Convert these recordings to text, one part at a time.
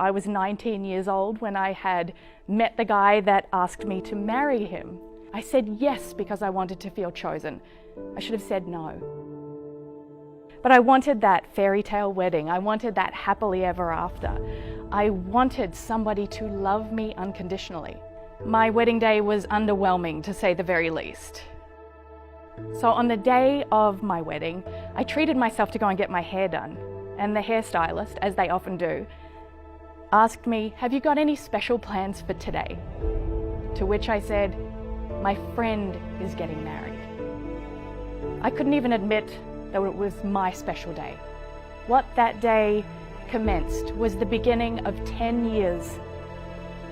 I was 19 years old when I had met the guy that asked me to marry him. I said yes because I wanted to feel chosen. I should have said no. But I wanted that fairy tale wedding. I wanted that happily ever after. I wanted somebody to love me unconditionally. My wedding day was underwhelming, to say the very least. So on the day of my wedding, I treated myself to go and get my hair done. And the hairstylist, as they often do, asked me, "Have you got any special plans for today?" To which I said, "My friend is getting married." I couldn't even admit that it was my special day. What that day commenced was the beginning of 10 years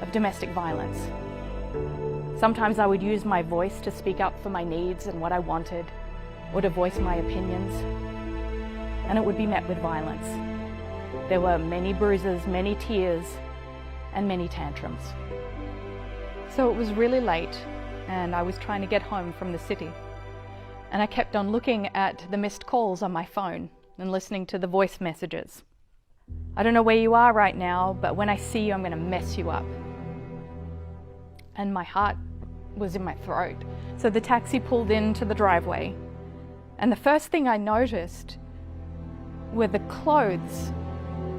of domestic violence. Sometimes I would use my voice to speak up for my needs and what I wanted, or to voice my opinions, and it would be met with violence. There were many bruises, many tears, and many tantrums. So it was really late, and I was trying to get home from the city. And I kept on looking at the missed calls on my phone and listening to the voice messages. "I don't know where you are right now, but when I see you, I'm going to mess you up." And my heart was in my throat. So the taxi pulled into the driveway, and the first thing I noticed were the clothes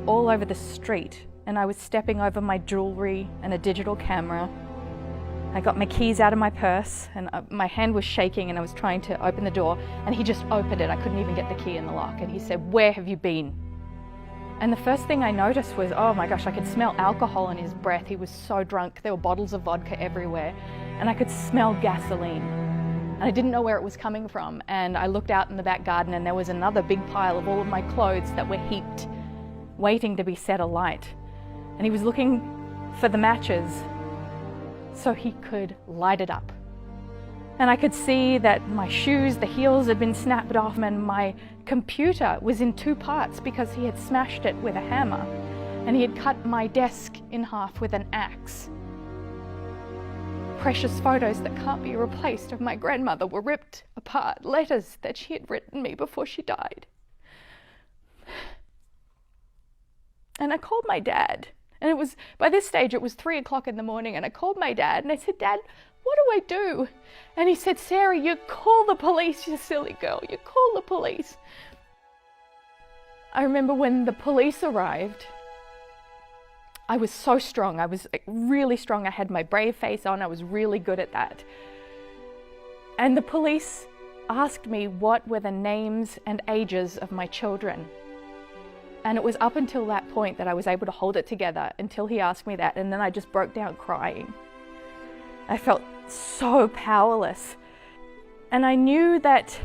all over the street, and I was stepping over my jewelry and a digital camera. I got my keys out of my purse, and my hand was shaking, and I was trying to open the door, and he just opened it. I couldn't even get the key in the lock, and he said, "Where have you been?" And the first thing I noticed was, oh my gosh, I could smell alcohol in his breath. He was so drunk. There were bottles of vodka everywhere, and I could smell gasoline. And I didn't know where it was coming from. And I looked out in the back garden, and there was another big pile of all of my clothes that were heaped, waiting to be set alight. And he was looking for the matches so he could light it up. And I could see that my shoes, the heels had been snapped off, and my computer was in two parts because he had smashed it with a hammer, and he had cut my desk in half with an axe. Precious photos that can't be replaced of my grandmother were ripped apart, letters that she had written me before she died. And I called my dad, and by this stage it was 3 o'clock in the morning, and I called my dad and I said, "Dad, what do I do?" And he said, "Sarah, you call the police, you silly girl, you call the police." I remember when the police arrived, I was so strong. I was really strong. I had my brave face on. I was really good at that. And the police asked me what were the names and ages of my children. And it was up until that point that I was able to hold it together, until he asked me that, and then I just broke down crying. I felt so powerless. And I knew that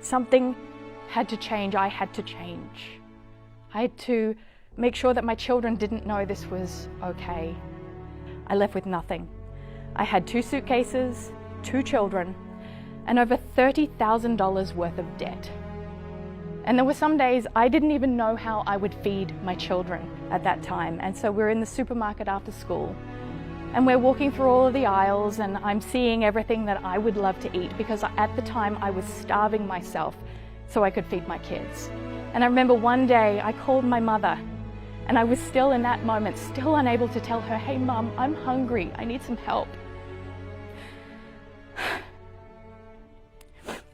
something had to change. I had to change. I had to make sure that my children didn't know this was okay. I left with nothing. I had 2 suitcases, 2 children, and over $30,000 worth of debt. And there were some days I didn't even know how I would feed my children at that time. And so we're in the supermarket after school, and we're walking through all of the aisles, and I'm seeing everything that I would love to eat, because at the time I was starving myself so I could feed my kids. And I remember one day I called my mother, and I was still in that moment, still unable to tell her, "Hey Mum, I'm hungry, I need some help."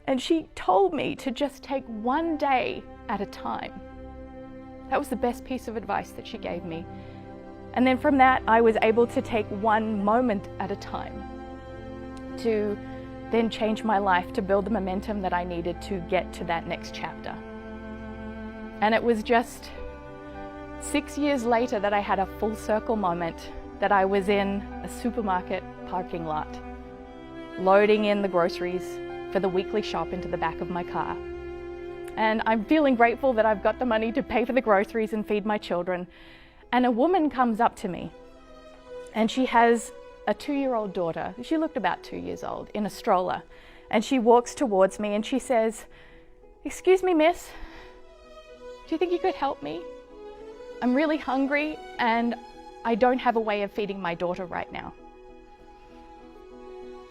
And she told me to just take one day at a time. That was the best piece of advice that she gave me. And then from that, I was able to take one moment at a time to then change my life, to build the momentum that I needed to get to that next chapter. And it was just 6 years later that I had a full circle moment, that I was in a supermarket parking lot, loading in the groceries for the weekly shop into the back of my car. And I'm feeling grateful that I've got the money to pay for the groceries and feed my children. And a woman comes up to me, and she has a 2-year-old daughter. She looked about 2 years old, in a stroller. And she walks towards me and she says, "Excuse me, miss, do you think you could help me? I'm really hungry and I don't have a way of feeding my daughter right now."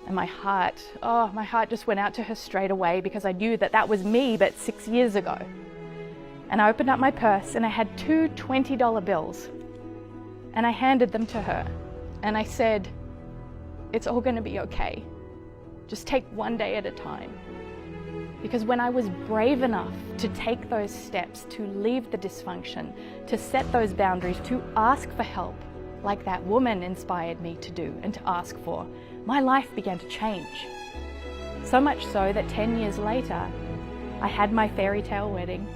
And my heart just went out to her straight away, because I knew that that was me, but 6 years ago. And I opened up my purse, and I had 2 $20 bills. And I handed them to her. And I said, it's all going to be okay. Just take one day at a time. Because when I was brave enough to take those steps, to leave the dysfunction, to set those boundaries, to ask for help, like that woman inspired me to do and to ask for, my life began to change. So much so that 10 years later, I had my fairy tale wedding.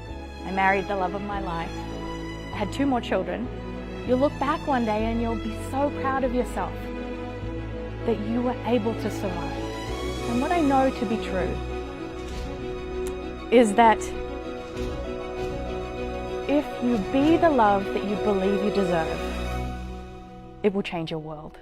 I married the love of my life. I had 2 more children. You'll look back one day and you'll be so proud of yourself that you were able to survive. And what I know to be true is that if you be the love that you believe you deserve, it will change your world.